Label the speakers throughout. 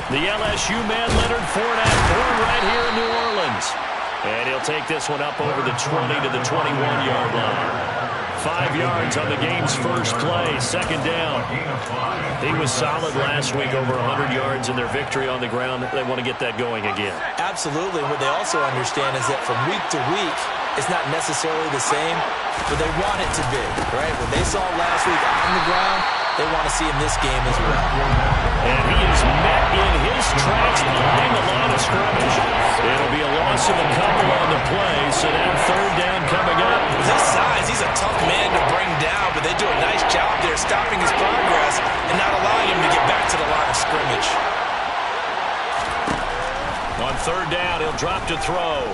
Speaker 1: The LSU man, Leonard Fournette, born right here in New Orleans. And he'll take this one up over the 20 to the 21-yard line. 5 yards on the game's first play, second down. He was solid last week, over 100 yards in their victory on the ground. They want to get that going again.
Speaker 2: Absolutely. What they also understand is that from week to week, it's not necessarily the same, but they want it to be, right? What they saw last week on the ground, they want to see in this game as well.
Speaker 1: And he is met in his tracks behind the line of scrimmage. It'll be a loss of a couple on the play, so now third down coming up.
Speaker 2: With his size, he's a tough man to bring down, but they do a nice job there stopping his progress and not allowing him to get back to the line of scrimmage.
Speaker 1: On third down, he'll drop to throw.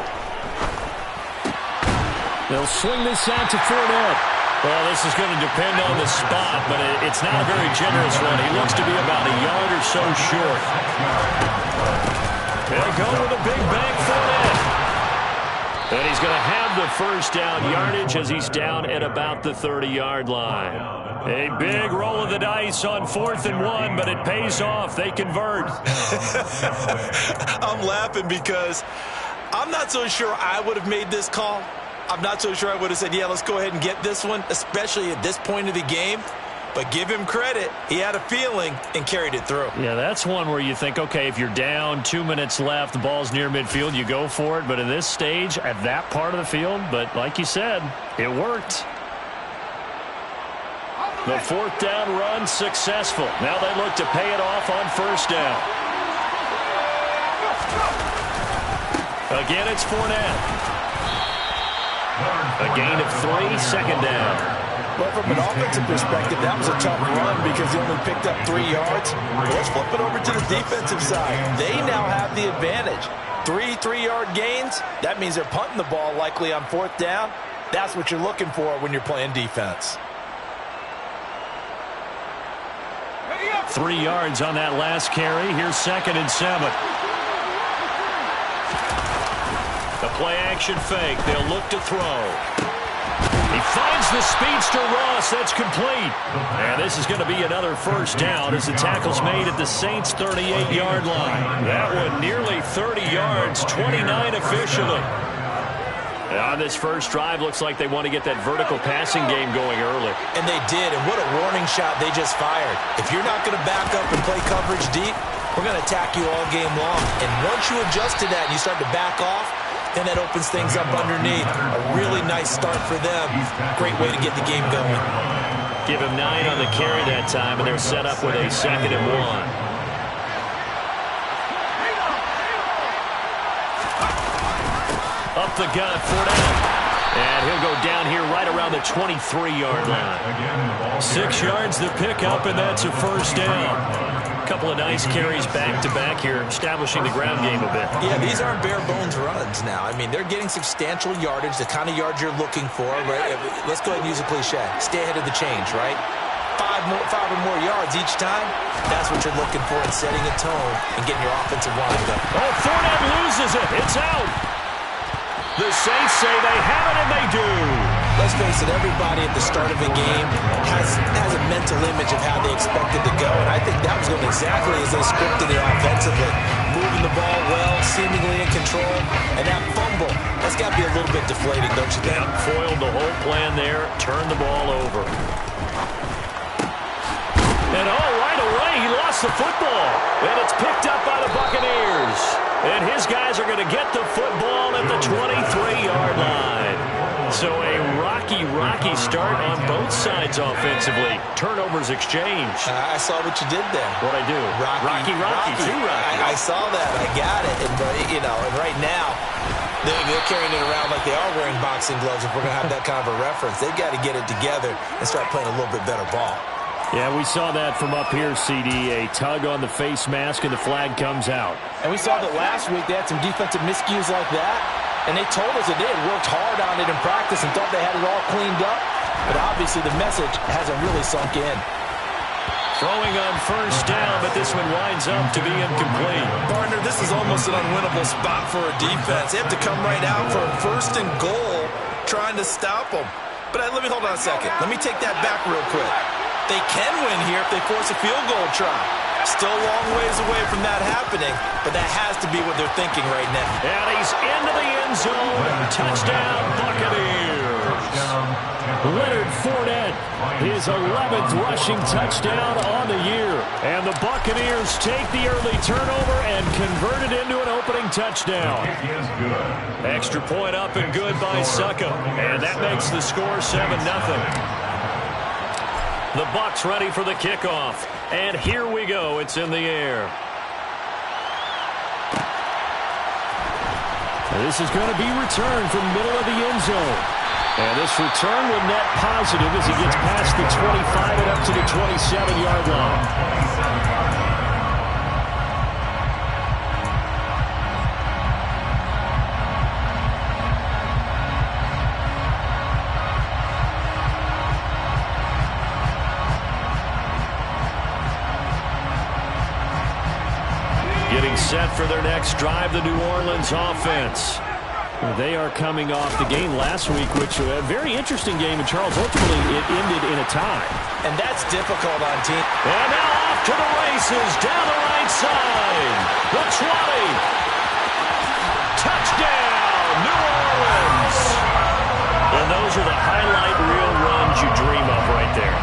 Speaker 1: They'll swing this out to Fournette. Well, this is going to depend on the spot, but it's not a very generous one. He looks to be about a yard or so short. They'll go with a big bang Fournette. And he's going to have the first down yardage as he's down at about the 30-yard line. A big roll of the dice on 4th and 1, but it pays off. They convert.
Speaker 2: I'm laughing because I'm not so sure I would have made this call. I'm not so sure I would have said, yeah, let's go ahead and get this one, especially at this point of the game. But give him credit. He had a feeling and carried it through.
Speaker 1: Yeah, that's one where you think, okay, if you're down, 2 minutes left, the ball's near midfield, you go for it. But in this stage, at that part of the field, but like you said, it worked. The 4th down run successful. Now they look to pay it off on first down. Again, it's Fournette. A gain of 3, second down.
Speaker 2: Well, from an offensive perspective, that was a tough run because he only picked up 3 yards. Let's flip it over to the defensive side. They now have the advantage. 3 3-yard gains. That means they're punting the ball likely on 4th down. That's what you're looking for when you're playing defense.
Speaker 1: 3 yards on that last carry. Here's 2nd and 7. The play-action fake. They'll look to throw. He finds the speedster Ross. That's complete. And this is going to be another first down as the tackle's made at the Saints' 38-yard line. That one nearly 30 yards, 29 officially. On this first drive, looks like they want to get that vertical passing game going early. And they did, and what a warning shot they just fired. If you're not going to back up and play coverage deep, we're going to attack you all game long. And once you adjust to that and you start to back off, then that opens things up underneath. A really nice start for them. Great way to get the game going. Give him 9 on the carry that time, and they're set up with a 2nd and 1. Up the gut, Fournette. And he'll go down here right around the 23-yard line. 6 yards the pickup, and that's a first down. A couple of nice carries back-to-back here, establishing the ground game a bit. Yeah, these aren't bare-bones runs now. I mean, they're getting substantial yardage, the kind of yards you're looking for, right? Let's go ahead and use a cliche. Stay ahead of the change, right? 5 or more yards each time. That's what you're looking for in setting a tone and getting your offensive line going. Oh, Fournette loses it. It's out. The Saints say they have it, and they do. Let's face it, everybody at the start of a game has a mental image of how they expect it to go, and I think that was going exactly as they scripted it offensively. Moving the ball well, seemingly in control, and that fumble, that's got to be a little bit deflating, don't you think? Yeah, foiled the whole plan there, turned the ball over. And right away, he lost the football, and it's picked up by the Buccaneers. And his guys are going to get the football at the 23-yard line. So a rocky start on both sides offensively. Turnovers exchanged.
Speaker 2: I saw what you did there.
Speaker 1: What'd I do? Rocky. Too rocky.
Speaker 2: I saw that. I got it. And, and right now, they're carrying it around like they are wearing boxing gloves if we're going to have that kind of a reference. They've got to get it together and start playing a little bit better ball.
Speaker 1: Yeah, we saw that from up here, CD. A tug on the face mask, and the flag comes out.
Speaker 2: And we saw that last week they had some defensive miscues like that, and they told us that they had worked hard on it in practice and thought they had it all cleaned up. But obviously the message hasn't really sunk in.
Speaker 1: Throwing on first down, but this one winds up to be incomplete.
Speaker 2: Partner, this is almost an unwinnable spot for a defense. They have to come right out for a 1st and goal trying to stop them. But let me hold on a second. Let me take that back real quick. They can win here if they force a field goal try. Still a long ways away from that happening, but that has to be what they're thinking right now.
Speaker 1: And he's into the end zone. Touchdown, Buccaneers. Leonard Fournette, his 11th rushing touchdown on the year. And the Buccaneers take the early turnover and convert it into an opening touchdown. Extra point up and good by Succo. And that makes the score 7-0. The Bucks ready for the kickoff. And here we go. It's in the air. This is going to be returned from the middle of the end zone. And this return will net positive as he gets past the 25 and up to the 27-yard line. Getting set for their next drive, the New Orleans offense. They are coming off the game last week, which was a very interesting game in Charles. Ultimately, it ended in a tie.
Speaker 2: And that's difficult on team.
Speaker 1: And now off to the races, down the right side. The 20. Touchdown, New Orleans. And those are the highlight reel runs you dream of right there.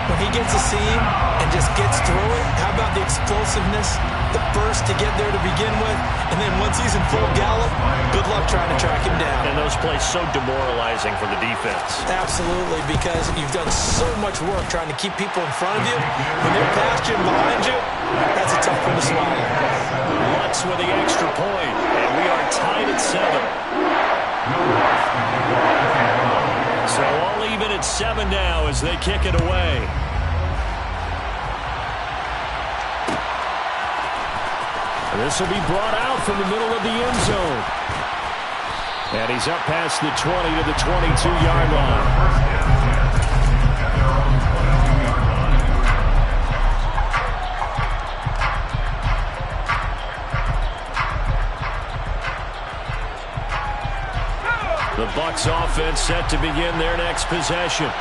Speaker 2: When he gets a seam and just gets through it, how about the explosiveness, the burst to get there to begin with, and then once he's in full gallop, good luck trying to track him down.
Speaker 1: And those plays so demoralizing for the defense.
Speaker 2: Absolutely, because you've done so much work trying to keep people in front of you. When they're past you and behind you, that's a tough one to swallow.
Speaker 1: Bucks with the extra point, and we are tied at 7. So all even at 7 now as they kick it away. This will be brought out from the middle of the end zone. And he's up past the 20 to the 22-yard line. The Bucks offense set to begin their next possession.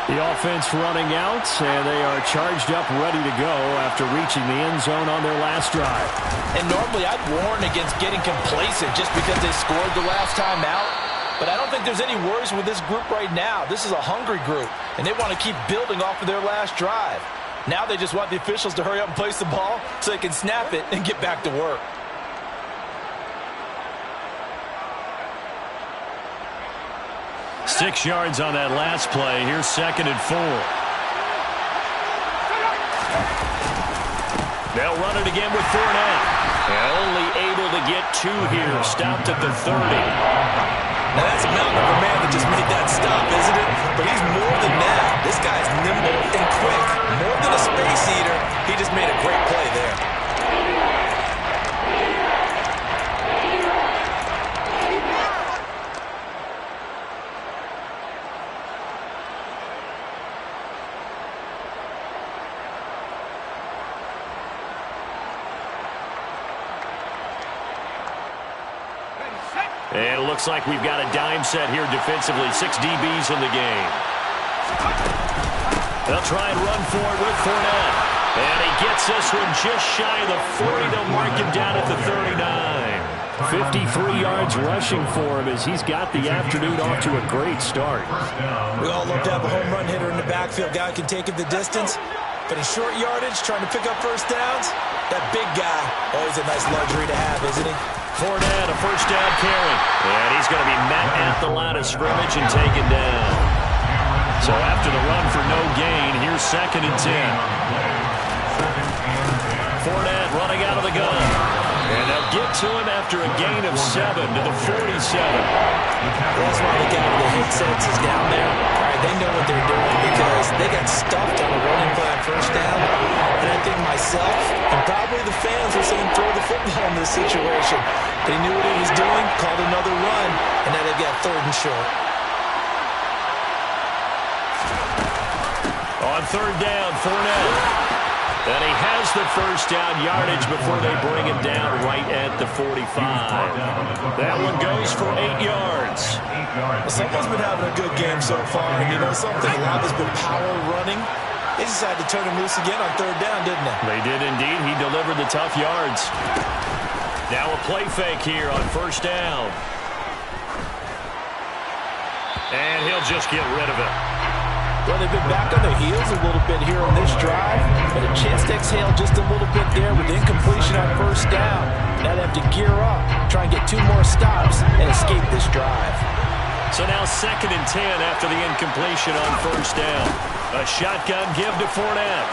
Speaker 1: The offense running out, and they are charged up, ready to go after reaching the end zone on their last drive.
Speaker 2: And normally I'd warn against getting complacent just because they scored the last time out. But I don't think there's any worries with this group right now. This is a hungry group, and they want to keep building off of their last drive. Now they just want the officials to hurry up and place the ball so they can snap it and get back to work.
Speaker 1: Six yards on that last play. Here's 2nd and 4. They'll run it again with Fournette. And only able to get 2 here. Stopped at the 30.
Speaker 2: Now that's a mountain of a man that just made that stop, isn't it? But he's more than that. This guy's nimble and quick. More than a space eater. He just made a great play there.
Speaker 1: And it looks like we've got a dime set here defensively. 6 DBs in the game. They'll try and run for it with Fournette. And he gets this one just shy of the 40. They'll mark him down at the 39. 53 yards rushing for him as he's got the afternoon off to a great start.
Speaker 2: We all love to have a home run hitter in the backfield. Guy who can take it the distance. But in short yardage, trying to pick up first downs, that big guy, always a nice luxury to have, isn't he?
Speaker 1: Fournette, a first down carry. And he's going to be met at the line of scrimmage and taken down. So after the run for no gain, here's 2nd and 10. Fournette running out of the gun. And they'll get to him after a gain of 7 to the 47.
Speaker 2: That's why the guy with the hit senses down there. All right, they know what they're doing because they got stuffed on a running play on first down. And I think myself and probably the fans were saying throw the football in this situation. But he knew what he was doing, called another run, and now they've got 3rd and short.
Speaker 1: On 3rd down, Fournette. And he has the first down yardage before they bring him down right at the 45. That one goes for 8 yards.
Speaker 2: Well, someone's been having a good game so far. And you know something? A lot has been power running. They decided to turn him loose again on third down, didn't they?
Speaker 1: They did indeed. He delivered the tough yards. Now a play fake here on first down. And he'll just get rid of it.
Speaker 2: Well, they've been back on their heels a little bit here on this drive, but a chance to exhale just a little bit there with incompletion on first down. Now they have to gear up, try and get 2 more stops, and escape this drive.
Speaker 1: So now 2nd and 10 after the incompletion on first down. A shotgun give to Fournette.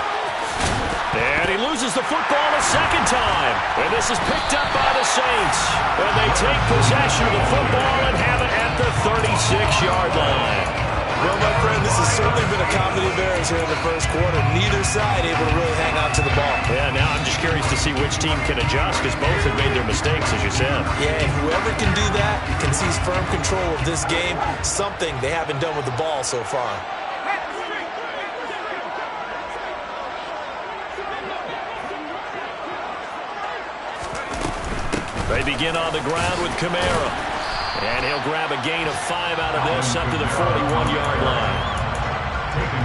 Speaker 1: And he loses the football a second time. And this is picked up by the Saints. And they take possession of the football and have it at the 36-yard line.
Speaker 2: Well, my friend, this has certainly been a comedy of errors here in the first quarter. Neither side able to really hang on to the ball.
Speaker 1: Yeah, now I'm just curious to see which team can adjust because both have made their mistakes, as you said.
Speaker 2: Yeah, and whoever can do that can seize firm control of this game, something they haven't done with the ball so far.
Speaker 1: They begin on the ground with Kamara. And he'll grab a gain of 5 out of this up to the 41-yard line.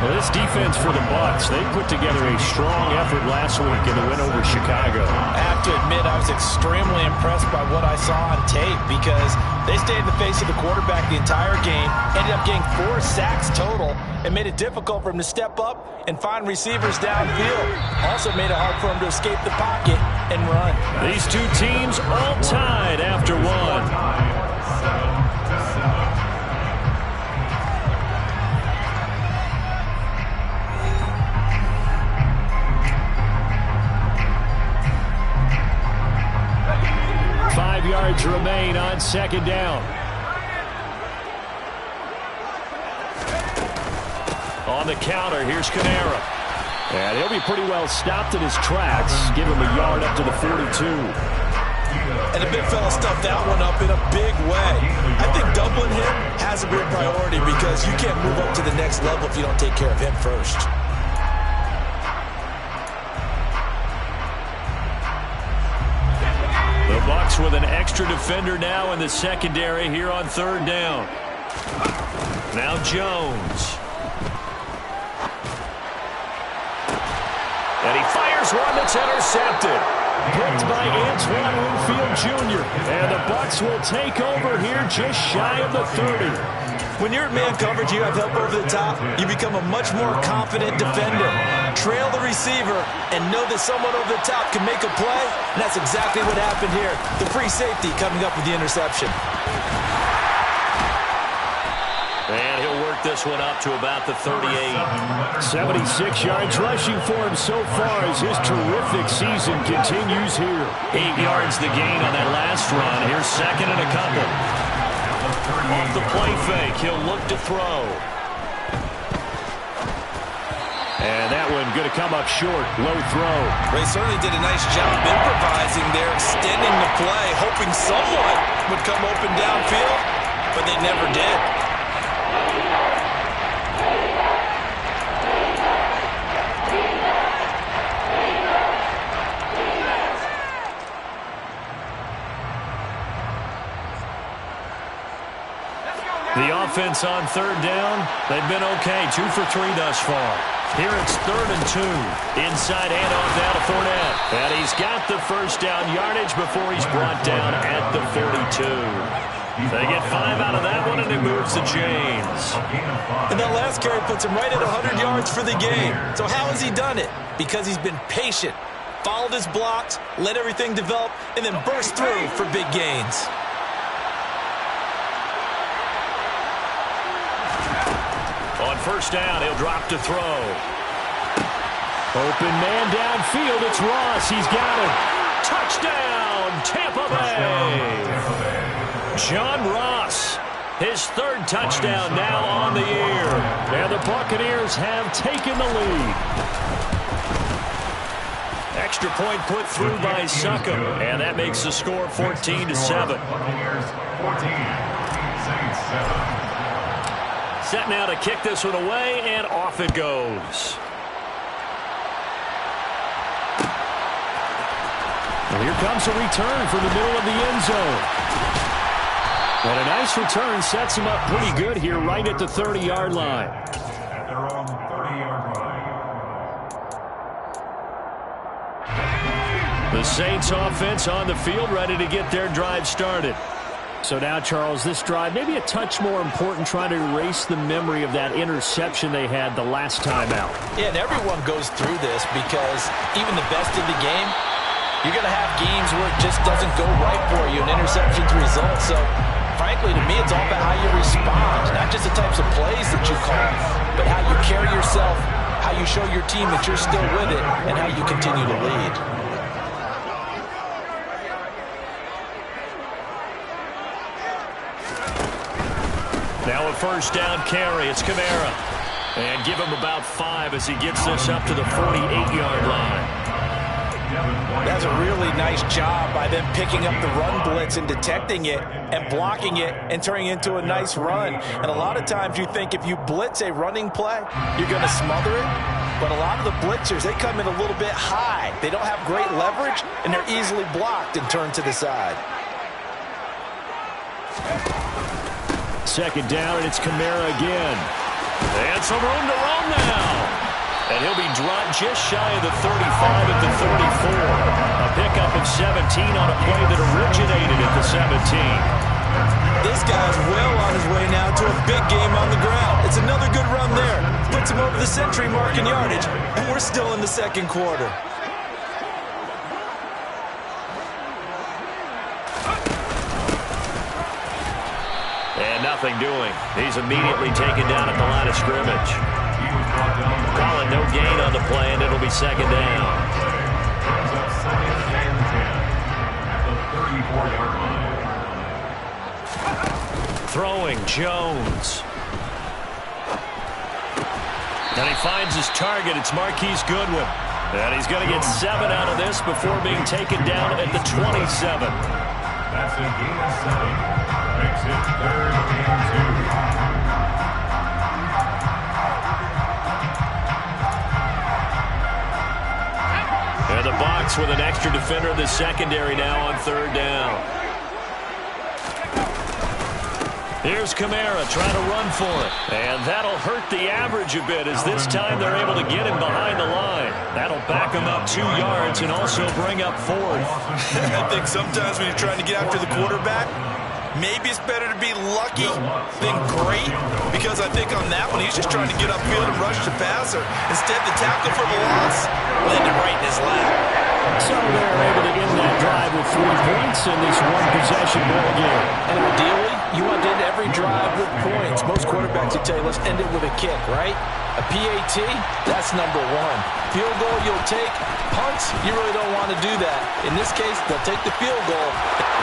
Speaker 3: Well, this defense for the Bucks, they put together a strong effort last week in the win over Chicago.
Speaker 2: I have to admit, I was extremely impressed by what I saw on tape because they stayed in the face of the quarterback the entire game, ended up getting 4 sacks total, and made it difficult for him to step up and find receivers downfield. Also made it hard for him to escape the pocket and run.
Speaker 1: These two teams all tied after one. 5 yards remain on second down. On the counter, here's Kamara.
Speaker 3: And he'll be pretty well stopped in his tracks. Give him a yard up to the 42.
Speaker 2: And the big fella stuffed that one up in a big way. I think doubling him has a real priority because you can't move up to the next level if you don't take care of him first.
Speaker 1: The Bucks with an extra defender now in the secondary here on third down. Now Jones. And he fires one that's intercepted. Picked by Antoine Winfield Jr. And the Bucks will take over here just shy of the 30.
Speaker 2: When you're in man coverage, you have help over the top, you become a much more confident defender. Trail the receiver and know that someone over the top can make a play, and that's exactly what happened here. The free safety coming up with the interception.
Speaker 1: And he'll work this one up to about the 38.
Speaker 3: 76 yards rushing for him so far as his terrific season continues here.
Speaker 1: 8 yards the gain on that last run. Here's second and a couple. Off the play fake, he'll look to throw.
Speaker 3: And that one going to come up short. Low throw.
Speaker 2: They certainly did a nice job improvising there, extending the play, hoping someone would come open downfield, but they never did.
Speaker 1: The offense on third down, they've been okay. 2 for 3 thus far. Here it's 3rd and 2. Inside handoff down to Fournette. And he's got the first down yardage before he's brought down at the 42. They get 5 out of that one, and it moves the chains.
Speaker 2: And that last carry puts him right at 100 yards for the game. So how has he done it? Because he's been patient, followed his blocks, let everything develop, and then burst through for big gains.
Speaker 1: On first down, he'll drop to throw.
Speaker 3: Open man downfield. It's Ross. He's got it.
Speaker 1: Touchdown, Tampa Bay. John Ross, his 3rd touchdown now on the year.
Speaker 3: And the Buccaneers have taken the lead.
Speaker 1: Extra point put through by Succop, and that makes the score 14-7. Set now to kick this one away, and off it goes.
Speaker 3: Well, here comes a return from the middle of the end zone. And a nice return sets him up pretty good here right at the 30-yard line.
Speaker 1: The Saints offense on the field, ready to get their drive started.
Speaker 3: So now, Charles, this drive maybe a touch more important, trying to erase the memory of that interception they had the last time out.
Speaker 2: Yeah, and everyone goes through this because even the best in the game, you're going to have games where it just doesn't go right for you, and interceptions result. So, frankly, to me, it's all about how you respond, not just the types of plays that you call, but how you carry yourself, how you show your team that you're still with it, and how you continue to lead.
Speaker 1: Now a first down carry. It's Kamara. And give him about 5 as he gets this up to the 48-yard line.
Speaker 2: That's a really nice job by them picking up the run blitz and detecting it and blocking it and turning it into a nice run. And a lot of times you think if you blitz a running play, you're going to smother it. But a lot of the blitzers, they come in a little bit high. They don't have great leverage, and they're easily blocked and turned to the side.
Speaker 3: Second down, and it's Kamara again.
Speaker 1: And some room to run now. And he'll be dropped just shy of the 35 at the 34. A pickup of 17 on a play that originated at the 17.
Speaker 2: This guy's well on his way now to a big game on the ground. It's another good run there. Puts him over the century mark in yardage, and we're still in the second quarter.
Speaker 1: And nothing doing. He's immediately taken down at the line of scrimmage. Calling no gain on the play, and it'll be second down. Throwing Jones. And he finds his target. It's Marquise Goodwin. And he's going to get 7 out of this before being taken down at the 27.
Speaker 4: That's a gain of 7. Makes it 3rd and 2.
Speaker 1: And the Bucks with an extra defender in the secondary now on 3rd down. Here's Kamara trying to run for it. And that'll hurt the average a bit as this time they're able to get him behind the line. That'll back him up 2 yards and also bring up 4th.
Speaker 2: I think sometimes when you're trying to get after the quarterback, maybe it's better to be lucky than great, because I think on that one, he's just trying to get upfield and rush the passer. Instead, the tackle for the loss landed right in his lap.
Speaker 3: So they're able to end that drive with 3 points in this one-possession ball game.
Speaker 2: And ideally, you want to end every drive with points. Most quarterbacks would tell you, let's end it with a kick, right? A PAT, that's number 1. Field goal you'll take. Punts, you really don't want to do that. In this case, they'll take the field goal.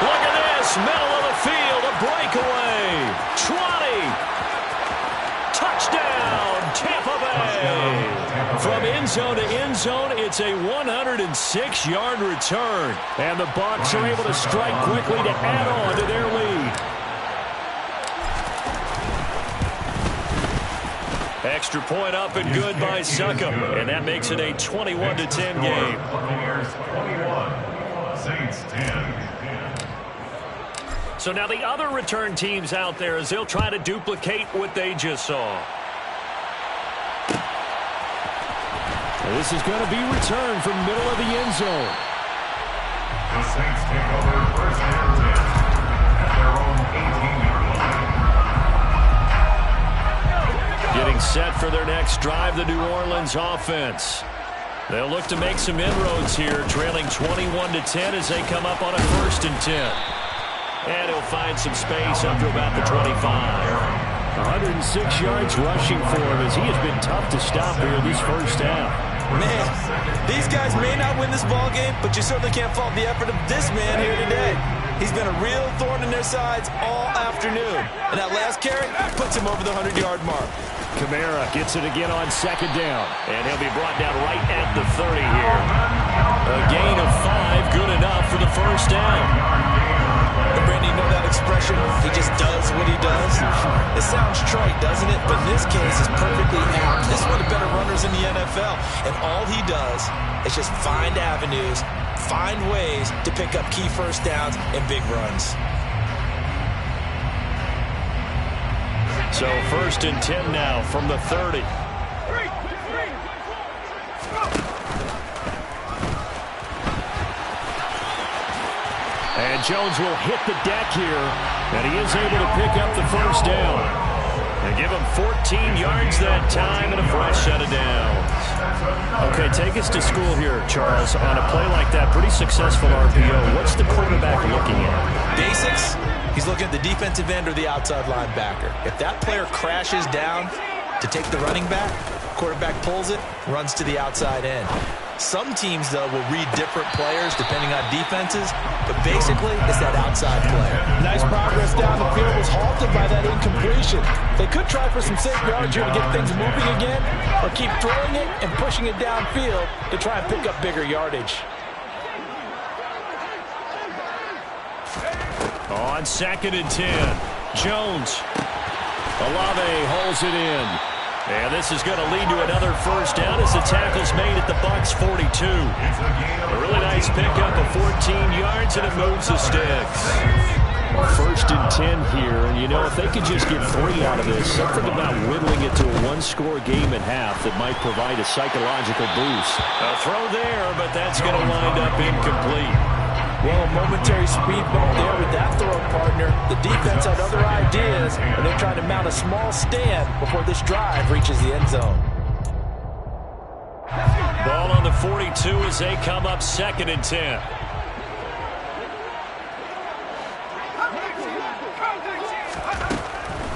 Speaker 1: Look at this, middle of the field, a breakaway. 20. Touchdown, Tampa Bay. From end zone to end zone, it's a 106-yard return. And the Bucks are able to strike quickly to add on to their lead. Extra point up and good by Succop. And that makes it a 21-10 game.
Speaker 4: Buccaneers 21, Saints 10.
Speaker 1: So now the other return teams out there as they'll try to duplicate what they just saw.
Speaker 3: This is going to be returned from middle of the end zone.
Speaker 4: The Saints take over 1st and 10 at their own 18-yard line.
Speaker 1: Getting set for their next drive, the New Orleans offense. They'll look to make some inroads here, trailing 21-10 as they come up on a 1st and 10. And he'll find some space up to about the 25.
Speaker 3: 106 yards rushing for him as he has been tough to stop here this first half.
Speaker 2: Man, these guys may not win this ball game, but you certainly can't fault the effort of this man here today. He's been a real thorn in their sides all afternoon. And that last carry puts him over the 100-yard mark.
Speaker 3: Kamara gets it again on 2nd down.
Speaker 1: And he'll be brought down right at the 30 here. A gain of 5, good enough for the first down.
Speaker 2: Brandon, you know that expression, he just does what he does? It sounds trite, doesn't it? But in this case, it's perfectly apt. This is one of the better runners in the NFL. And all he does is just find avenues, find ways to pick up key first downs and big runs.
Speaker 1: So 1st and 10 now from the 30.
Speaker 3: And Jones will hit the deck here, and he is able to pick up the first down. They give him 14 yards that time and a fresh set of downs. Okay, take us to school here, Charles. On a play like that, pretty successful RPO. What's the quarterback looking at?
Speaker 2: Basics, he's looking at the defensive end or the outside linebacker. If that player crashes down to take the running back, quarterback pulls it, runs to the outside end. Some teams, though, will read different players depending on defenses, but basically it's that outside player.
Speaker 5: Nice progress down the field was halted by that incompletion. They could try for some safe yards here to get things moving again, or keep throwing it and pushing it downfield to try and pick up bigger yardage.
Speaker 3: On 2nd and 10, Jones. Olave holds it in. And this is going to lead to another first down as the tackle's made at the Bucks 42. A really nice pickup of 14 yards, and it moves the sticks. 1st and 10 here, and you know, if they could just get 3 out of this, something about whittling it to a one-score game at half that might provide a psychological boost.
Speaker 1: A throw there, but that's going to wind up incomplete.
Speaker 5: Well, a momentary speed bump there with that throw, partner. The defense had other ideas, and they're trying to mount a small stand before this drive reaches the end zone.
Speaker 1: Ball on the 42 as they come up 2nd and 10.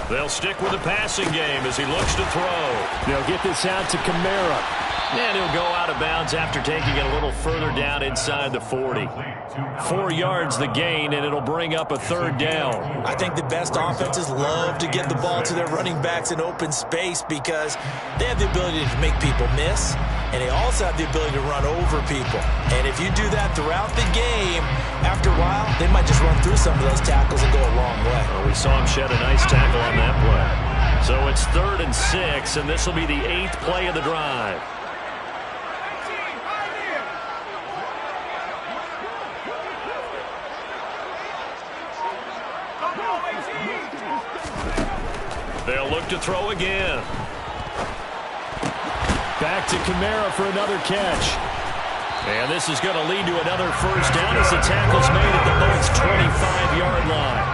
Speaker 1: They'll stick with the passing game as he looks to throw.
Speaker 3: They'll get this out to Kamara.
Speaker 1: And he'll go out of bounds after taking it a little further down inside the 40. 4 yards the gain, and it'll bring up a 3rd down.
Speaker 2: I think the best offenses love to get the ball to their running backs in open space because they have the ability to make people miss, and they also have the ability to run over people. And if you do that throughout the game, after a while, they might just run through some of those tackles and go a long way.
Speaker 1: Well, we saw him shed a nice tackle on that play. So it's 3rd and 6, and this will be the 8th play of the drive. They'll look to throw again.
Speaker 3: Back to Kamara for another catch. And this is going to lead to another first down as the tackle's made at the Bucks' 25-yard line.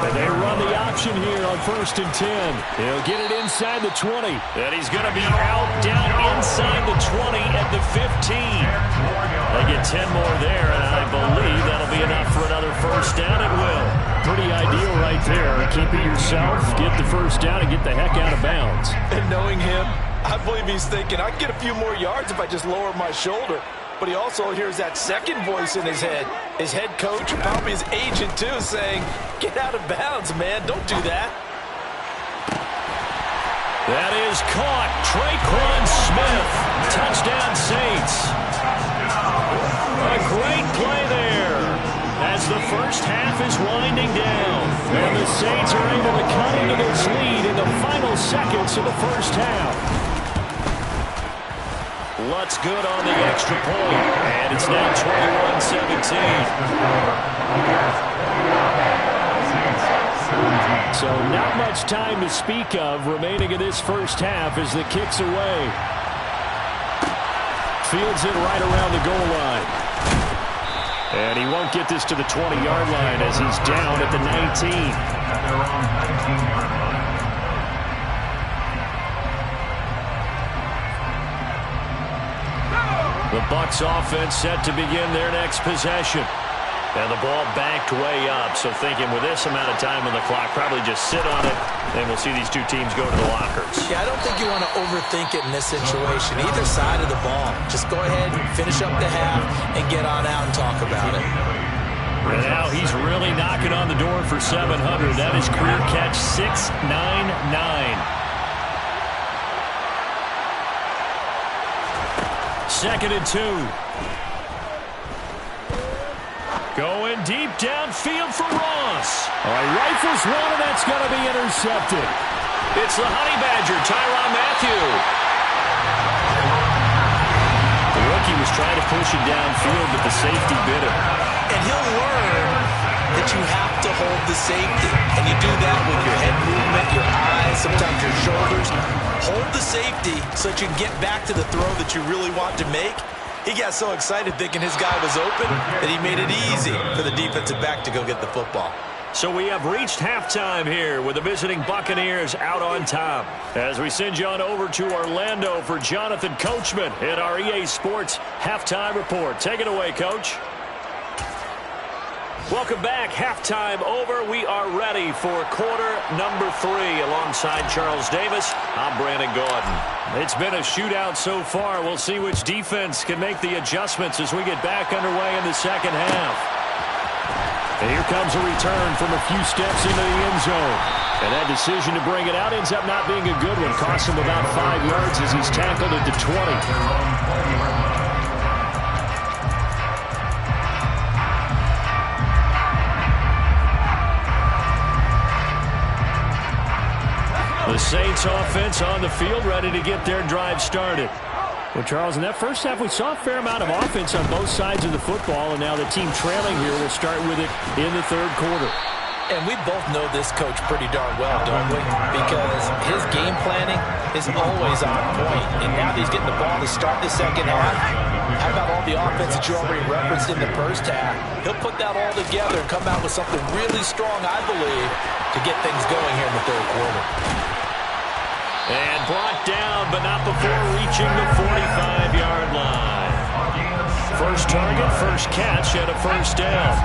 Speaker 3: And they run the option here on 1st and 10. He'll get it inside the 20.
Speaker 1: And he's going to be out down inside the 20 at the 15. They get 10 more there, and I believe that'll be enough for another first down. It will.
Speaker 3: Pretty ideal right there. Keep it yourself, get the first down, and get the heck out of bounds.
Speaker 5: And knowing him, I believe he's thinking, I can get a few more yards if I just lower my shoulder. But he also hears that second voice in his head. His head coach, probably his agent too, saying, get out of bounds, man. Don't do that.
Speaker 1: That is caught. Traquan Smith. Touchdown, Saints. A great play there as the first half is winding down.
Speaker 3: And the Saints are able to cut into this lead in the final seconds of the first half.
Speaker 1: Lutz good on the extra point, and it's now 21-17.
Speaker 3: So not much time to speak of remaining in this first half as the kick's away. Fields it right around the goal line. And he won't get this to the 20-yard line as he's down at the 19.
Speaker 4: At their own 19-yard line.
Speaker 1: The Bucks offense set to begin their next possession. And the ball backed way up, so thinking with this amount of time on the clock, probably just sit on it, and we'll see these two teams go to the lockers.
Speaker 2: Yeah, I don't think you want to overthink it in this situation. Either side of the ball. Just go ahead, finish up the half, and get on out and talk about it.
Speaker 1: And now he's really knocking on the door for 700. That is career catch 699. 2nd and 2. Going deep downfield for Ross.
Speaker 3: All right, rifles one, and that's going to be intercepted.
Speaker 1: It's the Honey Badger, Tyrann Mathieu. The rookie was trying to push it downfield, but the safety bit him.
Speaker 2: And he'll learn that you have to hold the safety. And you do that with your head movement, your eyes, sometimes your shoulders. Hold the safety so that you can get back to the throw that you really want to make.
Speaker 5: He got so excited thinking his guy was open that he made it easy for the defensive back to go get the football.
Speaker 3: So we have reached halftime here with the visiting Buccaneers out on top. As we send you on over to Orlando for Jonathan Coachman in our EA Sports Halftime Report. Take it away, Coach. Welcome back. Halftime over. We are ready for quarter number 3. Alongside Charles Davis, I'm Brandon Gaudin. It's been a shootout so far. We'll see which defense can make the adjustments as we get back underway in the second half. And here comes a return from a few steps into the end zone. And that decision to bring it out ends up not being a good one. Costs him about 5 yards as he's tackled at the 20. The Saints offense on the field, ready to get their drive started. Well, Charles, in that first half, we saw a fair amount of offense on both sides of the football, and now the team trailing here will start with it in the third quarter.
Speaker 5: And we both know this coach pretty darn well, don't we? Because his game planning is always on point. And now that he's getting the ball to start the second half, how about all the offense that you already referenced in the first half? He'll put that all together and come out with something really strong, I believe, to get things going here in the third quarter.
Speaker 3: And brought down, but not before reaching the 45-yard line. First target, first catch, and a first down.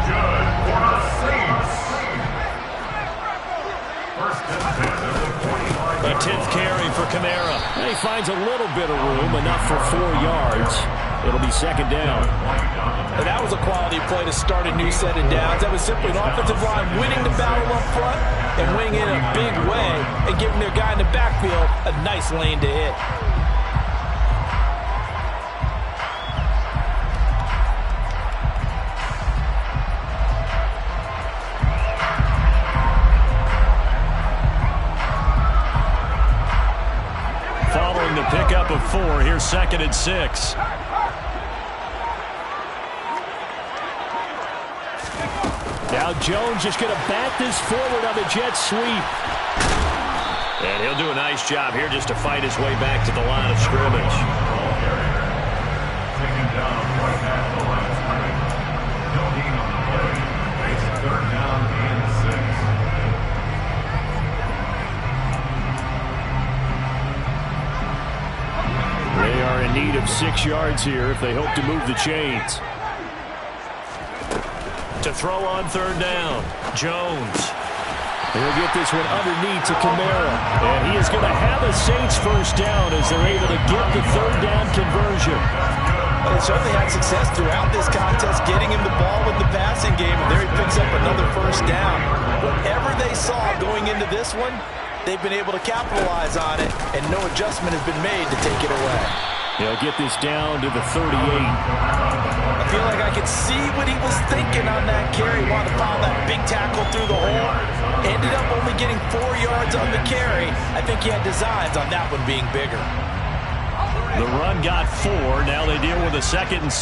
Speaker 3: A 10th carry for Kamara. And he finds a little bit of room, enough for 4 yards. It'll be second down.
Speaker 5: And that was a quality play to start a new set of downs. That was simply an offensive line winning the battle up front and winning in a big way and giving their guy in the backfield a nice lane to hit.
Speaker 3: Following the pickup of 4, here's 2nd and 6. Now Jones just going to bat this forward on the jet sweep. And he'll do a nice job here just to fight his way back to the line of scrimmage.
Speaker 4: Taken down right at the line of scrimmage. No gain on the play. It's 3rd down and 6.
Speaker 3: They are in need of 6 yards here if they hope to move the chains. To throw on 3rd down, Jones. He'll get this one underneath to Kamara. And he is going to have a Saints first down as they're able to get the 3rd down conversion.
Speaker 2: They certainly had success throughout this contest, getting him the ball in the passing game, and there he picks up another first down. Whatever they saw going into this one, they've been able to capitalize on it, and no adjustment has been made to take it away.
Speaker 3: He'll get this down to the 38.
Speaker 2: I feel like I could see what he was thinking on that carry. Wanted to follow that big tackle through the hole. Ended up only getting 4 yards on the carry. I think he had designs on that one being bigger.
Speaker 3: The run got 4. Now they deal with a 2nd and 6.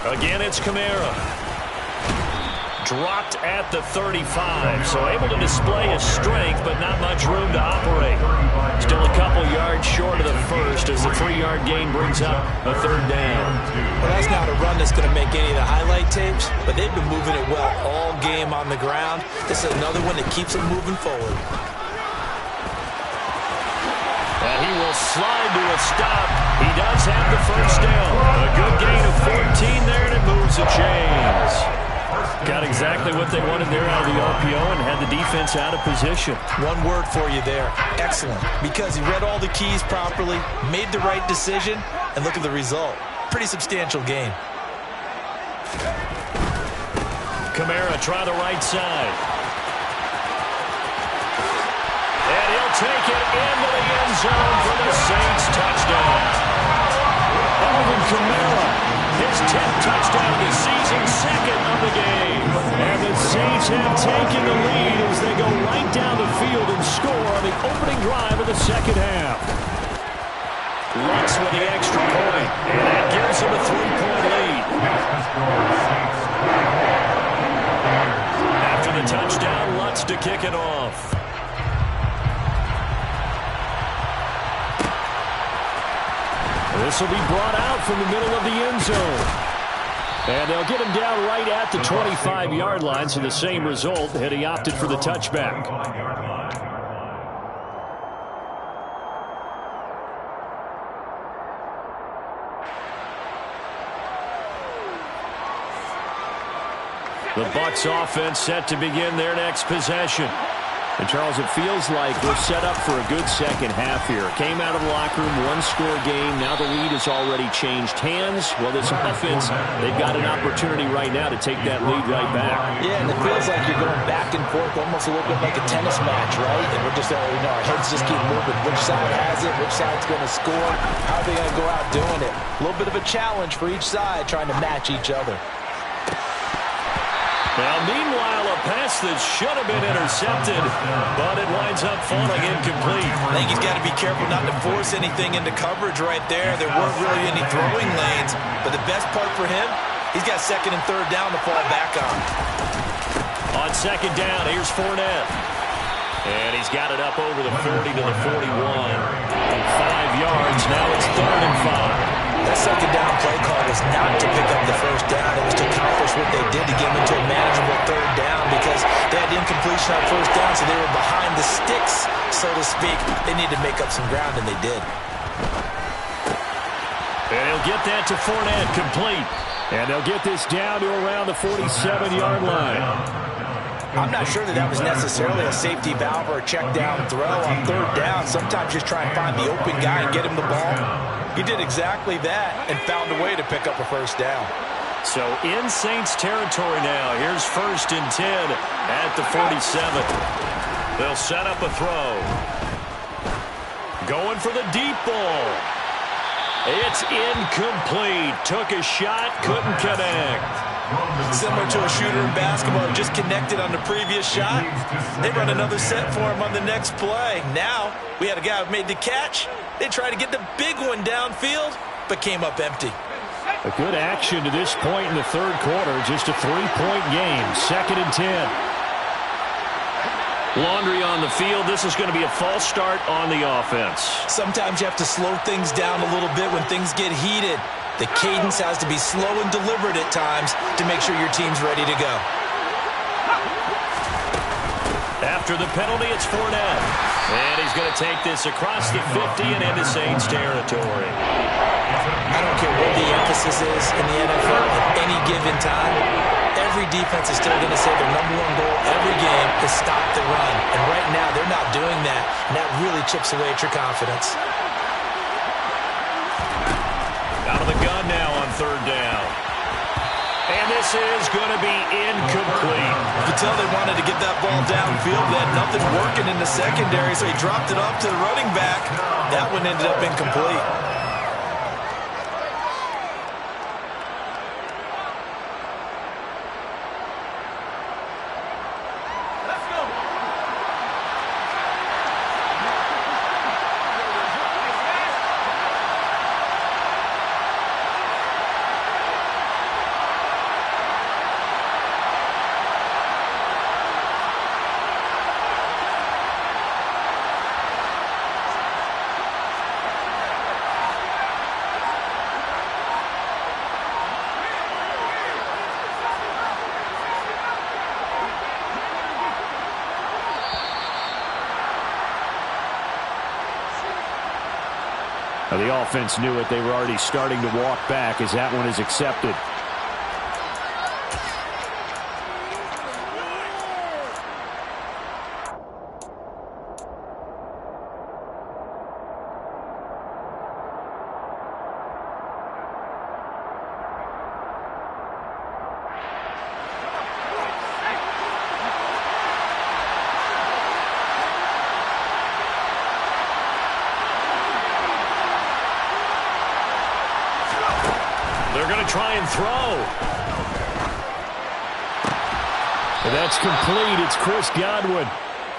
Speaker 3: Again, it's Kamara. Dropped at the 35, so able to display his strength, but not much room to operate. Still a couple yards short of the first as the 3-yard gain brings up a 3rd down.
Speaker 5: Well, that's not a run that's going to make any of the highlight tapes, but they've been moving it well all game on the ground. This is another one that keeps them moving forward.
Speaker 3: And he will slide to a stop. He does have the first down. A good gain of 14 there, and it moves the chains. Got exactly what they wanted there out of the RPO and had the defense out of position.
Speaker 5: One word for you there. Excellent. Because he read all the keys properly, made the right decision, and look at the result. Pretty substantial gain.
Speaker 3: Kamara try the right side. And he'll take it into the end zone for the Saints touchdown. Alvin Kamara, his 10th touchdown of the season, 2nd of the game. And the Saints have taken the lead as they go right down the field and score on the opening drive of the second half. Lutz with the extra point, and that gives him a 3-point lead. After the touchdown, Lutz to kick it off. This will be brought out from the middle of the end zone. And they'll get him down right at the 25-yard line, so the same result, and he opted for the touchback. The Bucks offense set to begin their next possession. And, Charles, it feels like we're set up for a good second half here. Came out of the locker room, one-score game. Now the lead has already changed hands. Well, this offense, they've got an opportunity right now to take that lead right back.
Speaker 2: Yeah, and it feels like you're going back and forth, almost a little bit like a tennis match, right? And we're just, our heads just keep moving. Which side has it? Which side's going to score? How are they going to go out doing it? A little bit of a challenge for each side, trying to match each other.
Speaker 1: Now, meanwhile, a pass that should have been intercepted, but it winds up falling incomplete.
Speaker 5: I think he's got to be careful not to force anything into coverage right there. There weren't really any throwing lanes, but the best part for him, he's got second and third down to fall back on.
Speaker 1: On second down, here's Fournette. And he's got it up over the 30 to the 41. 5 yards, now it's 3rd and 5.
Speaker 2: That second down play call was not to pick up the first down. It was to accomplish what they did to get them into a manageable 3rd down because they had incompletion on first down, so they were behind the sticks, so to speak. They needed to make up some ground, and they did.
Speaker 1: And he'll get that to Fournette, complete.
Speaker 3: And they'll get this down to around the 47-yard line.
Speaker 2: I'm not sure that was necessarily a safety valve or a check down throw on 3rd down. Sometimes just try and find the open guy and get him the ball.
Speaker 5: He did exactly that and found a way to pick up a first down.
Speaker 1: So in Saints territory now. Here's 1st and 10 at the 47. They'll set up a throw. Going for the deep ball. It's incomplete. Took a shot, couldn't connect.
Speaker 5: Similar to a shooter in basketball, just connected on the previous shot. They run another set for him on the next play. Now, we had a guy who made the catch. They tried to get the big one downfield, but came up empty.
Speaker 3: A good action to this point in the 3rd quarter. Just a 3-point game. 2nd and 10.
Speaker 1: Laundry on the field. This is going to be a false start on the offense.
Speaker 5: Sometimes you have to slow things down a little bit when things get heated. The cadence has to be slow and deliberate at times to make sure your team's ready to go.
Speaker 1: After the penalty, it's Fournette. And he's going to take this across the 50 and into Saints territory.
Speaker 2: I don't care what the emphasis is in the NFL at any given time. Every defense is still going to say their #1 goal every game is stop the run. And right now, they're not doing that. And that really chips away at your confidence.
Speaker 1: Out of the gun now on 3rd down. And this is going to be incomplete.
Speaker 5: You could tell they wanted to get that ball downfield. They had nothing working in the secondary, so he dropped it off to the running back. That one ended up incomplete.
Speaker 3: Now, the offense knew it. They were already starting to walk back as that one is accepted.
Speaker 1: They're going to try and throw.
Speaker 3: And that's complete. It's Chris Godwin.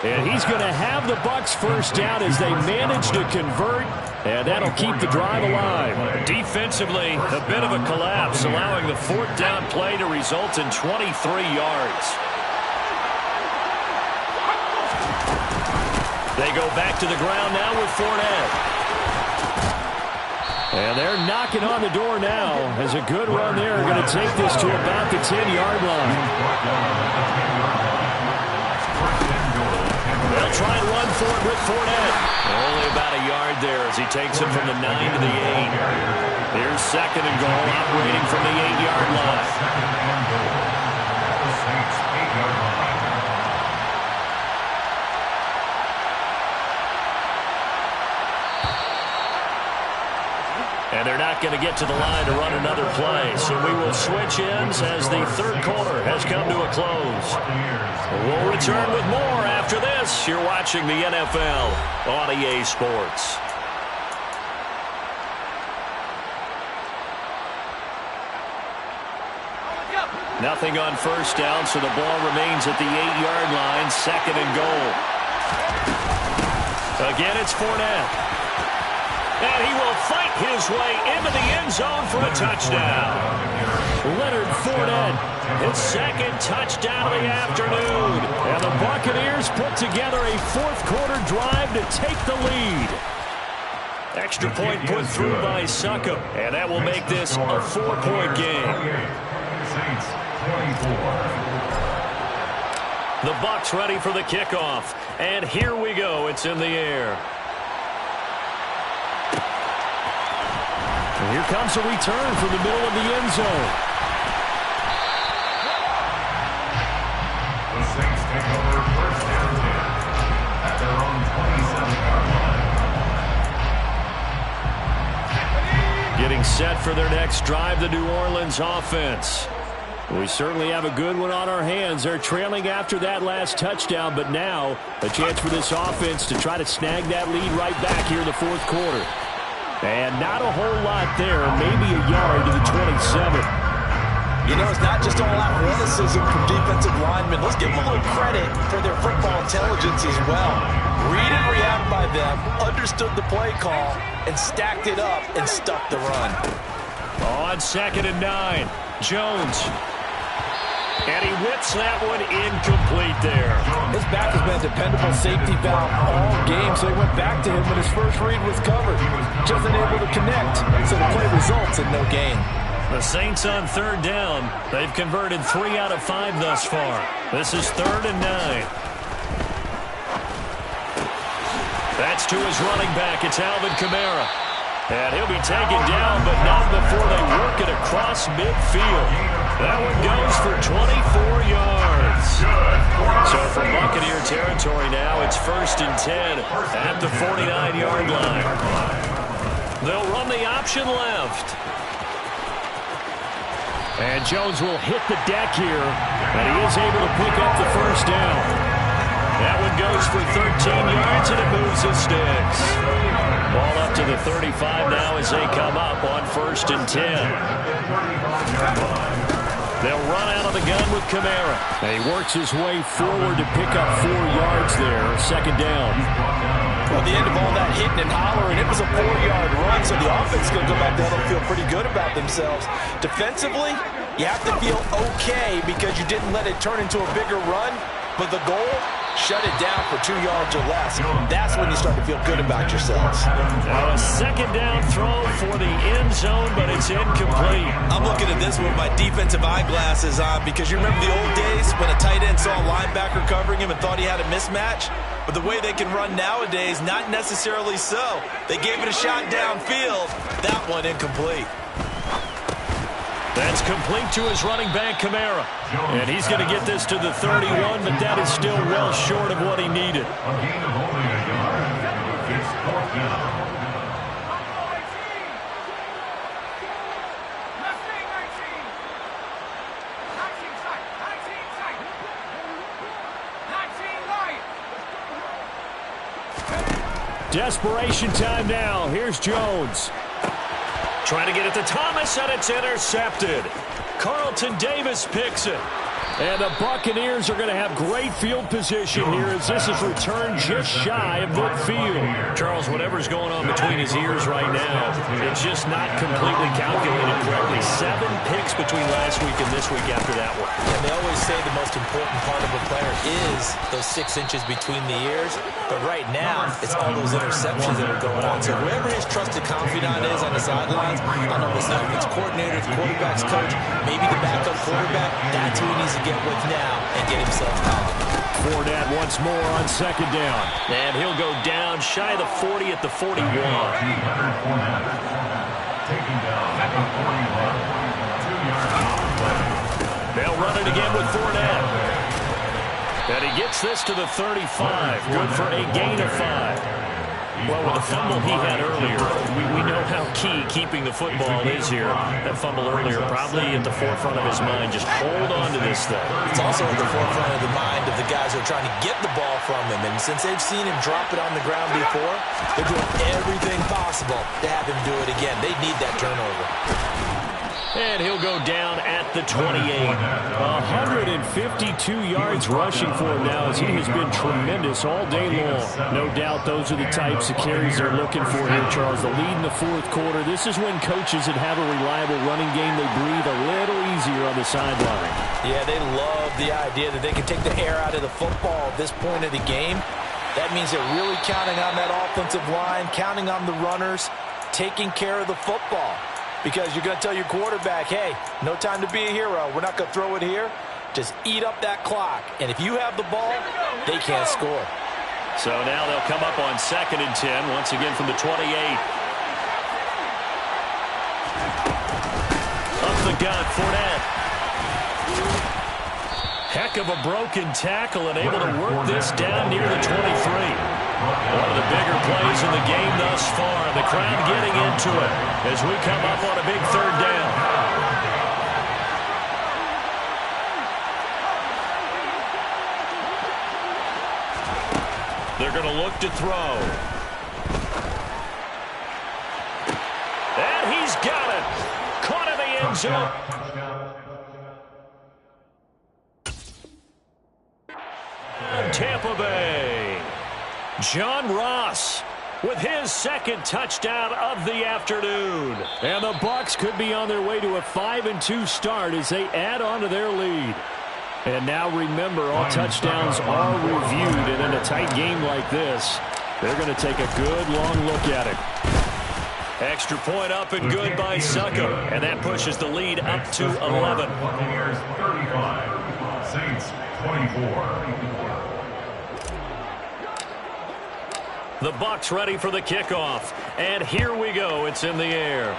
Speaker 3: And he's going to have the Bucks first down as they manage to convert. And that'll keep the drive alive.
Speaker 1: Defensively, a bit of a collapse, allowing the 4th down play to result in 23 yards. They go back to the ground now with Fournette.
Speaker 3: And they're knocking on the door now as a good run there. Going to take this to about the 10-yard line. They'll try and run for it with Fournette. Only about a yard there as he takes it from the 9 to the 8. Here's second and goal, operating from the 8-yard line. And they're not going to get to the line to run another play. So we will switch ends as the third quarter has come to a close. We'll return with more after this. You're watching the NFL on EA Sports. Nothing on first down, so the ball remains at the 8-yard line. Second and goal. Again, it's Fournette. And he will fight his way into the end zone for a touchdown. Leonard Fournette, his second touchdown of the afternoon. And the Buccaneers put together a fourth-quarter drive to take the lead. Extra point put through by Succop. And that will make this a 4-point game. The Bucks ready for the kickoff. And here we go. It's in the air. And here comes a return from the middle of the end zone.
Speaker 4: The Saints take over first and 10 at their own 27-yard line.
Speaker 3: Getting set for their next drive, the New Orleans offense. We certainly have a good one on our hands. They're trailing after that last touchdown, but now a chance for this offense to try to snag that lead right back here in the fourth quarter. And not a whole lot there, maybe a yard to the 27.
Speaker 2: You know, it's not just all athleticism from defensive linemen. Let's give them a little credit for their football intelligence as well. Read and react by them, understood the play call, and stacked it up and stuck the run.
Speaker 3: On second and 9, Jones. And he whips that one incomplete there.
Speaker 5: His back has been a dependable safety valve all game, so he went back to him when his first read was covered. Just unable to connect, so the play results in no gain.
Speaker 3: The Saints on third down. They've converted 3 out of 5 thus far. This is third and 9. That's to his running back. It's Alvin Kamara. And he'll be taken down, but not before they work it across midfield. That one goes for 24 yards. So from Buccaneer territory now, it's first and 10 at the 49-yard line. They'll run the option left. And Jones will hit the deck here, and he is able to pick up the first down. That one goes for 13 yards, and it moves the sticks. Ball up to the 35 now as they come up on first and 10. They'll run out of the gun with Kamara. And he works his way forward to pick up 4 yards there, second down.
Speaker 2: Well, the end of all that hitting and hollering, it was a 4-yard run, so the offense is going to go back down and feel pretty good about themselves. Defensively, you have to feel okay because you didn't let it turn into a bigger run, but the goal, shut it down for 2 yards or less. That's when you start to feel good about yourselves.
Speaker 3: Now a second down throw for the end zone, but it's incomplete.
Speaker 5: I'm looking at this with my defensive eyeglasses on because you remember the old days when a tight end saw a linebacker covering him and thought he had a mismatch? But the way they can run nowadays, not necessarily so. They gave it a shot downfield. That one incomplete.
Speaker 3: That's complete to his running back, Kamara. And he's going to get this to the 31, but that is still well short of what he needed.
Speaker 4: A gain of only a yard. It's fourth down.
Speaker 3: Desperation time now. Here's Jones. Trying to get it to Thomas, and it's intercepted. Carlton Davis picks it. And the Buccaneers are going to have great field position here as this is returned just shy of midfield.
Speaker 1: Charles, whatever's going on between his ears right now, it's just not completely calculated correctly. 7 picks between last week and this week after that one.
Speaker 5: And they always say the most important part of a player is those 6 inches between the ears. But right now, it's all those interceptions that are going on. So whoever his trusted confidant is on the sidelines, I don't know if it's the offense coordinator, the quarterback's coach, maybe the backup quarterback, that's who he needs to get with now and get himself out.
Speaker 3: Fournette once more on second down.
Speaker 1: And he'll go down shy of the 40 at the 41.
Speaker 4: Taking down at the 41. 2-yard play.
Speaker 1: They'll run it again with Fournette. And he gets this to the 35. Good for a gain of 5. Well, with the fumble he had earlier, we know how key keeping the football is here. That fumble earlier probably at the forefront of his mind. Just hold on to this thing.
Speaker 5: It's also at the forefront of the mind of the guys who are trying to get the ball from him. And since they've seen him drop it on the ground before, they're doing everything possible to have him do it again. They need that turnover.
Speaker 1: And he'll go down at the 28.
Speaker 3: 152 yards rushing for him now as he has been tremendous all day long. No doubt those are the types of carries they're looking for here, Charles. The lead in the fourth quarter. This is when coaches that have a reliable running game, they breathe a little easier on the sideline.
Speaker 5: Yeah, they love the idea that they can take the air out of the football at this point of the game. That means they're really counting on that offensive line, counting on the runners, taking care of the football. Because you're going to tell your quarterback, hey, no time to be a hero. We're not going to throw it here. Just eat up that clock. And if you have the ball, they can't score.
Speaker 1: So now they'll come up on 2nd and 10, once again from the 28. Up the gut, Fournette. Heck of a broken tackle and able to work this down near the 23. One of the bigger plays in the game thus far. The crowd getting into it as we come up on a big 3rd down. They're going to look to throw. And he's got it. Caught in the end zone. Tampa Bay. John Ross with his 2nd touchdown of the afternoon.
Speaker 3: And the Bucks could be on their way to a 5-2 start as they add on to their lead. And now remember, all touchdowns are reviewed, and in a tight game like this, they're going to take a good long look at it.
Speaker 1: Extra point up and good by Suckup. And that pushes the lead up to 11.
Speaker 4: Buccaneers 35. Saints 24.
Speaker 1: The Bucks ready for the kickoff. And here we go. It's in the air.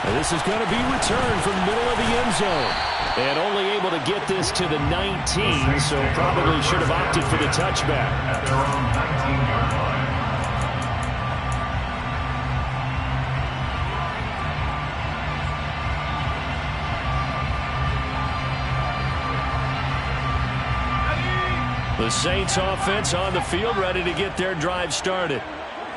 Speaker 3: And this is going to be returned from the middle of the end zone. And only able to get this to the 19, so probably should have opted for the touchback.
Speaker 4: At their own 19-yard line.
Speaker 3: The Saints offense on the field, ready to get their drive started.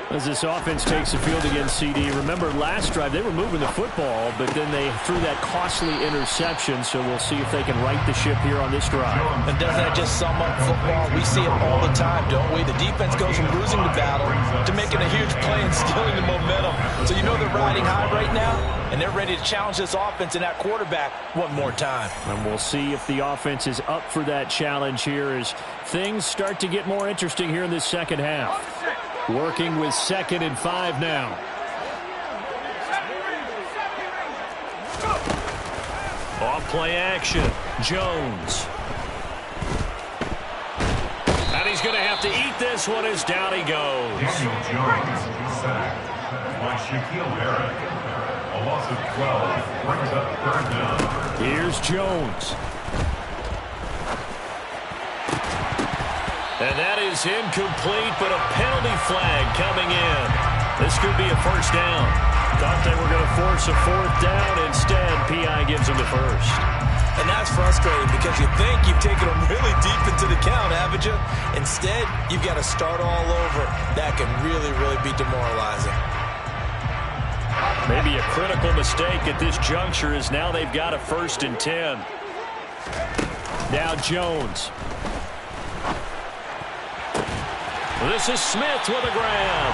Speaker 3: As this offense takes the field against CD. Remember, last drive, they were moving the football, but then they threw that costly interception, so we'll see if they can right the ship here on this drive.
Speaker 5: And doesn't that just sum up football? We see it all the time, don't we? The defense goes from losing the battle to making a huge play and stealing the momentum. So you know they're riding high right now, and they're ready to challenge this offense and that quarterback one more time.
Speaker 3: And we'll see if the offense is up for that challenge here as things start to get more interesting here in this second half. Working with 2nd and 5 now.
Speaker 1: Off play action. Jones. And he's going to have to eat this one as down he goes.
Speaker 4: Daniel Jones sacked by Shaquille Barrett. A loss of 12 brings up 3rd down.
Speaker 3: Here's Jones.
Speaker 1: And that is incomplete, but a penalty flag coming in. This could be a 1st down. Thought they were going to force a 4th down. Instead, P.I. gives them the 1st.
Speaker 5: And that's frustrating because you think you've taken them really deep into the count, haven't you? Instead, you've got to start all over. That can really, really be demoralizing.
Speaker 1: Maybe a critical mistake at this juncture as now they've got a 1st and 10. Now Jones. This is Smith with a grab.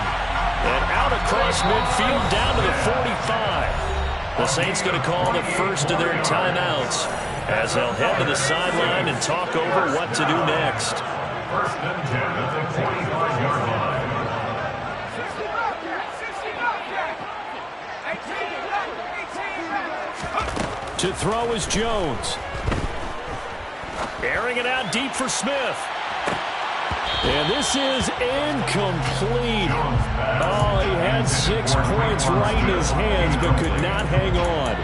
Speaker 1: And out across midfield down to the 45. The Saints going to call the first of their timeouts as they'll head to the sideline and talk over what to do next.
Speaker 4: 1st and 10 at the 25-yard line.
Speaker 1: To throw is Jones. Airing it out deep for Smith. And this is incomplete. Oh, he had 6 points right in his hands, but could not hang on.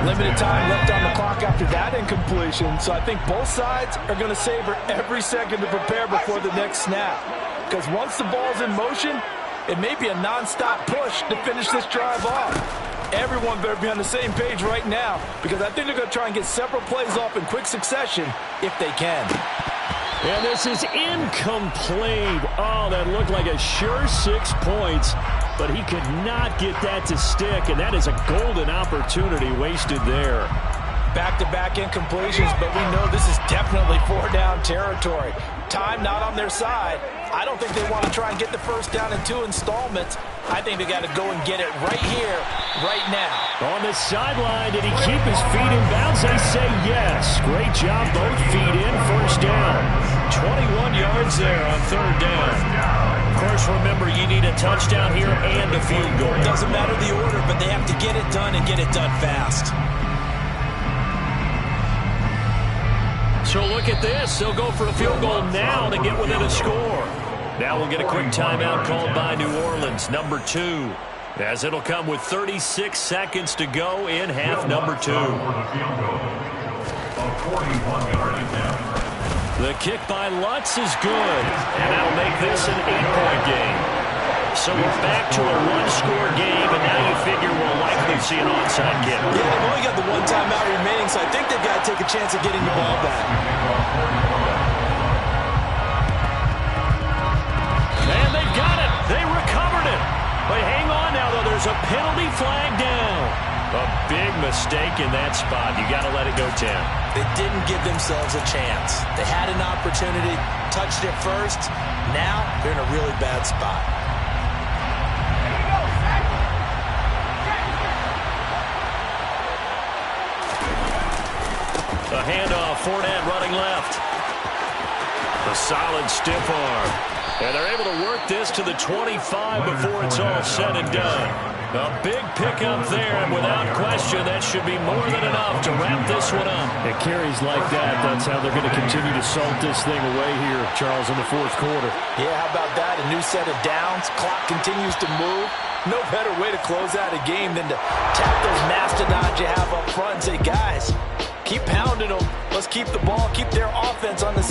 Speaker 5: Limited time left on the clock after that incompletion, so I think both sides are going to savor every second to prepare before the next snap. Because once the ball's in motion, it may be a non-stop push to finish this drive off. Everyone better be on the same page right now, because I think they're going to try and get several plays off in quick succession if they can.
Speaker 1: And this is incomplete. Oh, that looked like a sure 6 points, but he could not get that to stick, and that is a golden opportunity wasted there.
Speaker 5: Back-to-back incompletions, but we know this is definitely 4-down territory. Time not on their side. I don't think they want to try and get the 1st down in 2 installments. I think they got to go and get it right here, right now.
Speaker 1: On the sideline, did he keep his feet in bounds? They say yes. Great job, both feet in, 1st down. 21 yards there on 3rd down. Of course, remember, you need a touchdown here and a field goal.
Speaker 5: It doesn't matter the order, but they have to get it done and get it done fast.
Speaker 1: So look at this. They'll go for a field goal now to get within a score. Now we'll get a quick timeout called by New Orleans, number 2, as it'll come with 36 seconds to go in half number 2. The kick by Lutz is good, and that'll make this an 8-point game. So we're back to a 1-score game, and now you figure we'll likely see an onside kick.
Speaker 5: Yeah, they've only got the 1 timeout remaining, so I think they've got to take a chance of getting the ball back.
Speaker 1: And they've got it. They recovered it. But hang on now, though. There's a penalty flag down. A big mistake in that spot. You got to let it go, Tim.
Speaker 5: They didn't give themselves a chance. They had an opportunity, touched it first. Now they're in a really bad spot.
Speaker 1: A handoff, Fournette running left. A solid stiff arm. And they're able to work this to the 25 before it's all said and done. A big pickup there, and without question, that should be more than enough to wrap this one up.
Speaker 3: It carries like that. That's how they're going to continue to salt this thing away here, Charles, in the 4th quarter.
Speaker 5: Yeah, how about that? A new set of downs. Clock continues to move. No better way to close out a game than to tap those mastodons you have up front and say, guys, keep pounding them. Let's keep the ball, keep their offense on the side.